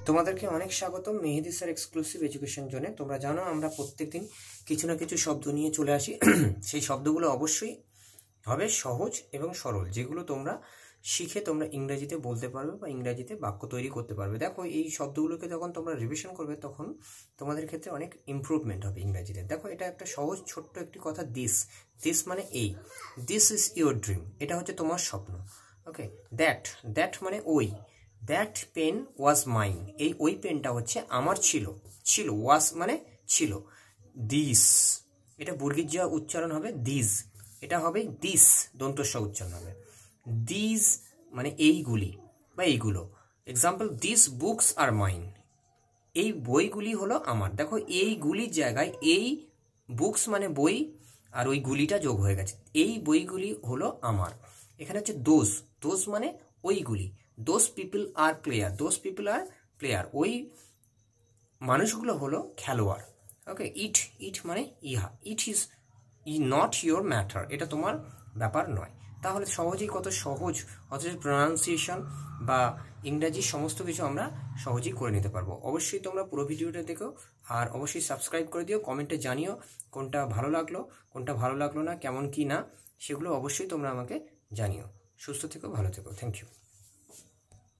তোমাদেরকে অনেক স্বাগতম মেহেদি স্যার এক্সক্লুসিভ এডুকেশন জোনে। তোমরা জানো আমরা প্রত্যেকদিন কিছু না কিছু শব্দ নিয়ে চলে আসি। সেই শব্দগুলো অবশ্যই হবে সহজ এবং সরল, যেগুলো তোমরা শিখে তোমরা ইংরেজিতে বলতে পারবে বা ইংরেজিতে বাক্য তৈরি করতে পারবে। দেখো, এই শব্দগুলোকে যখন তোমরা রিভিশন করবে তখন তোমাদের ক্ষেত্রে অনেক ইমপ্রুভমেন্ট হবে ইংরেজিতে। দেখো, এটা একটা সহজ ছোট্ট একটি কথা, দিস। দিস মানে এই, দিস ইজ ইউর ড্রিম, এটা হচ্ছে তোমার স্বপ্ন। ওকে, দ্যাট, দ্যাট মানে ওই, দ্যাট পেন ওয়াজ মাইন, এই ওই পেনটা হচ্ছে আমার ছিল। ছিল, ওয়াজ মানে ছিল। দিস, এটা বর্গীয় উচ্চারণ হবে দিস, এটা হবে দিস, দন্তস্ব উচ্চারণ হবে। দিস মানে এইগুলি বা এইগুলো। Example, this books are mine, এই বইগুলি হলো আমার। দেখো, এইগুলির জায়গায় এই বুকস মানে বই আর ওই গুলিটা যোগ হয়ে গেছে, এই বইগুলি হলো আমার। এখানে হচ্ছে দোজ, দোজ মানে ওইগুলি। Those people are player, those people are player, ওই মানুষগুলো হলো খেলোয়াড়। ওকে, ইট, ইট মানে ইহা, it is not your matter, এটা তোমার ব্যাপার নয়। তাহলে সহজেই, কত সহজ, অথচ প্রোনাউন্সিয়েশন বা ইংরাজি সমস্ত কিছু আমরা সহজেই করে নিতে পারবো। অবশ্যই তোমরা পুরো ভিডিওটা দেখো, আর অবশ্যই সাবস্ক্রাইব করে দিও। কমেন্টে জানিও কোনটা ভালো লাগলো না, কেমন কি না, সেগুলো অবশ্যই তোমরা আমাকে জানিও। সুস্থ থেকো, ভালো থেকো, থ্যাংক ইউ।